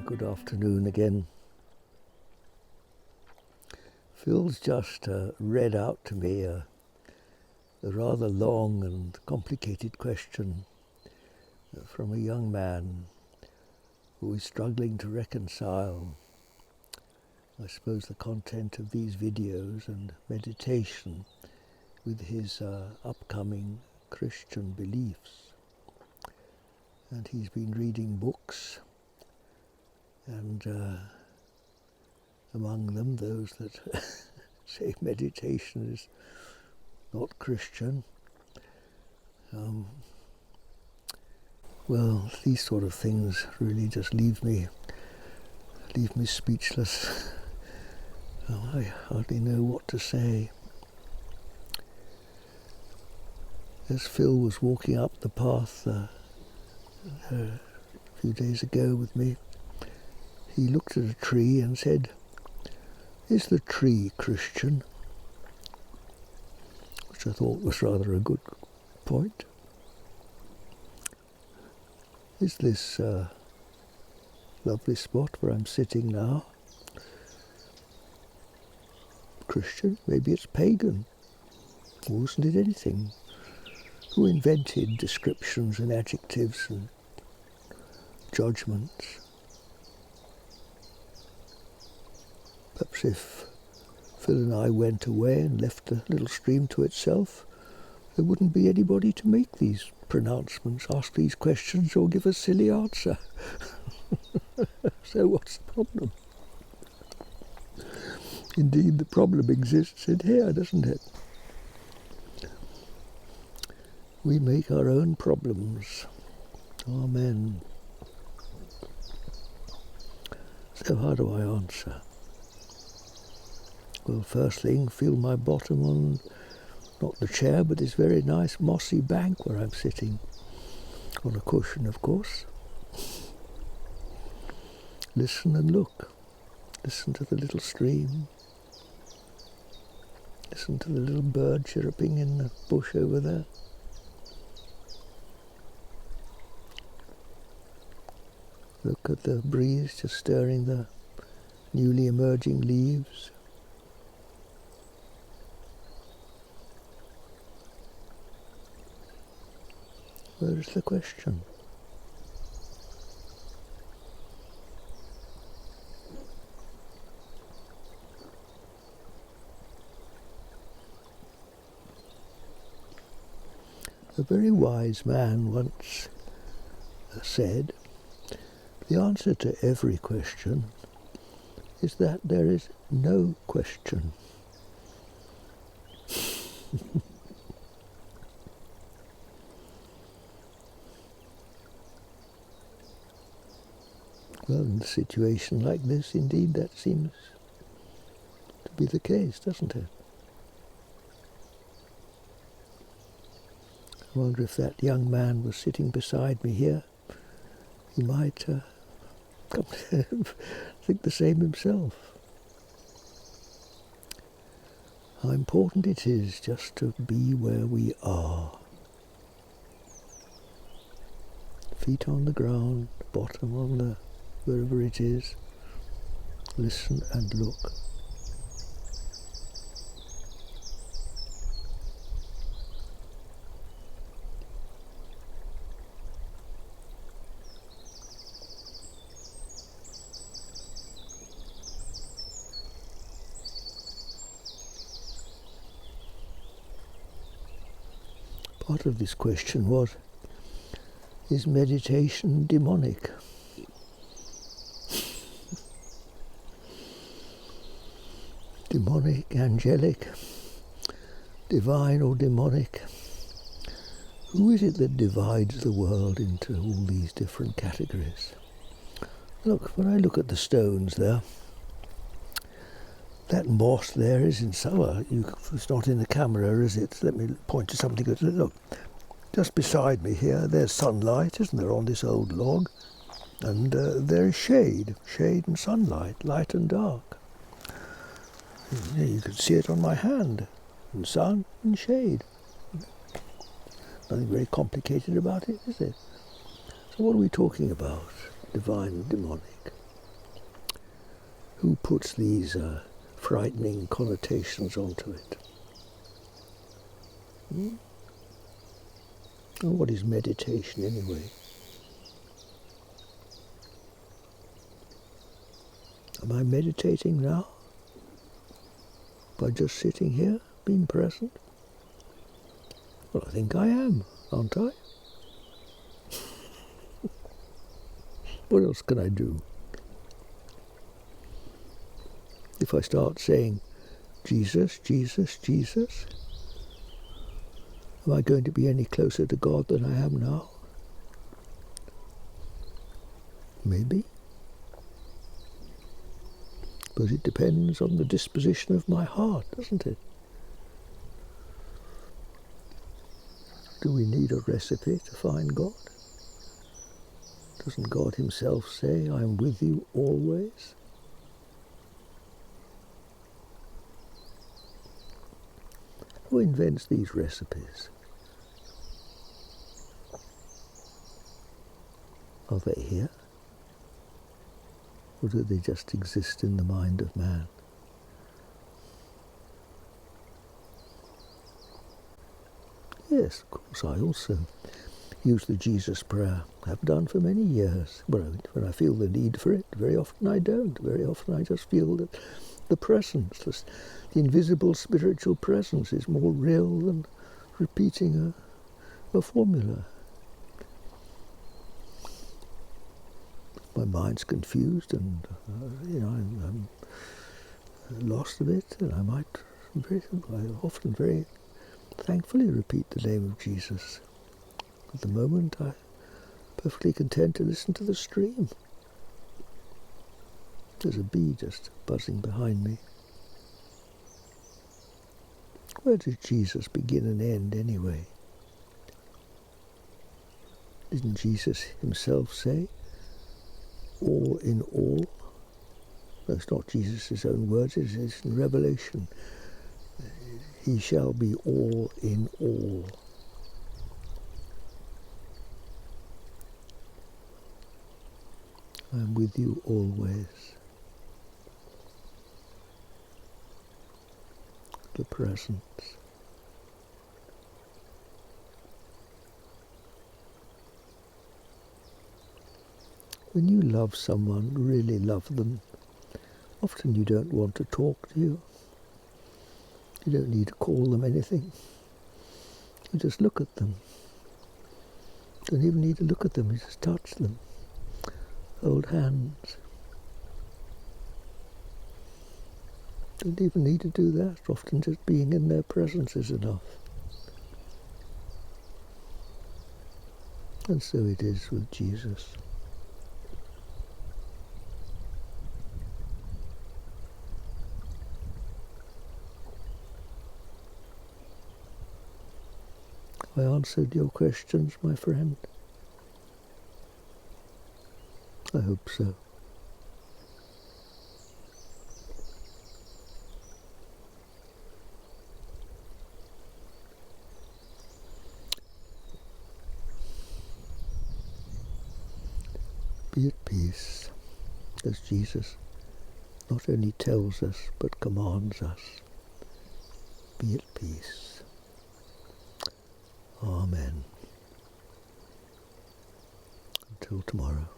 Good afternoon again. Phil's just read out to me a rather long and complicated question from a young man who is struggling to reconcile, I suppose, the content of these videos and meditation with his upcoming Christian beliefs. And he's been reading books, and among them those that say meditation is not Christian. Well, these sort of things really just leave me speechless. I hardly know what to say. As Phil was walking up the path a few days ago with me, he looked at a tree and said, "Is the tree Christian?" Which I thought was rather a good point. Is this lovely spot where I'm sitting now Christian? Maybe it's pagan. Or isn't it anything? Who invented descriptions and adjectives and judgements? Perhaps if Phil and I went away and left the little stream to itself, there wouldn't be anybody to make these pronouncements, ask these questions, or give a silly answer. So what's the problem? Indeed, the problem exists in here, doesn't it? We make our own problems. Amen. So how do I answer? Well, first thing, feel my bottom on, not the chair, but this very nice mossy bank where I'm sitting, on a cushion, of course. Listen and look. Listen to the little stream. Listen to the little bird chirruping in the bush over there. Look at the breeze just stirring the newly emerging leaves. Where is the question? A very wise man once said, the answer to every question is that there is no question. Well, in a situation like this, indeed, that seems to be the case, doesn't it? I wonder if that young man was sitting beside me here. He might come to think the same himself. How important it is just to be where we are. Feet on the ground, bottom on the wherever it is. Listen and look. Part of this question was, is meditation demonic? Demonic, angelic, divine or demonic? Who is it that divides the world into all these different categories? Look, when I look at the stones there, that moss there is in summer. It's not in the camera, is it? Let me point to something. Look, just beside me here, there's sunlight, isn't there, on this old log? And there is shade and sunlight, light and dark. You can see it on my hand, and sun and shade. Nothing very complicated about it, is it? So what are we talking about? Divine and demonic. Who puts these frightening connotations onto it? And what is meditation anyway? Am I meditating now? By just sitting here, being present? Well, I think I am, aren't I? What else can I do? If I start saying, Jesus, Jesus, Jesus, am I going to be any closer to God than I am now? Maybe. But it depends on the disposition of my heart, doesn't it? Do we need a recipe to find God? Doesn't God himself say, I am with you always? Who invents these recipes? Are they here? Or do they just exist in the mind of man? Yes, of course, I also use the Jesus prayer. I have done for many years. When I feel the need for it, very often I don't. Very often I just feel that the presence, the invisible spiritual presence is more real than repeating a formula. My mind's confused and I'm lost a bit, and I often very thankfully repeat the name of Jesus. At the moment, I'm perfectly content to listen to the stream. There's a bee just buzzing behind me. Where does Jesus begin and end anyway? Didn't Jesus himself say, all in all? That's not Jesus' own words, it's in Revelation. He shall be all in all. I am with you always. The presence. When you love someone, really love them, often you don't want to talk to you. You don't need to call them anything. You just look at them. You don't even need to look at them, you just touch them. Hold hands. Don't even need to do that. Often just being in their presence is enough. And so it is with Jesus. I answered your questions, my friend. I hope so. Be at peace, as Jesus not only tells us, but commands us. Be at peace. Amen. Until tomorrow.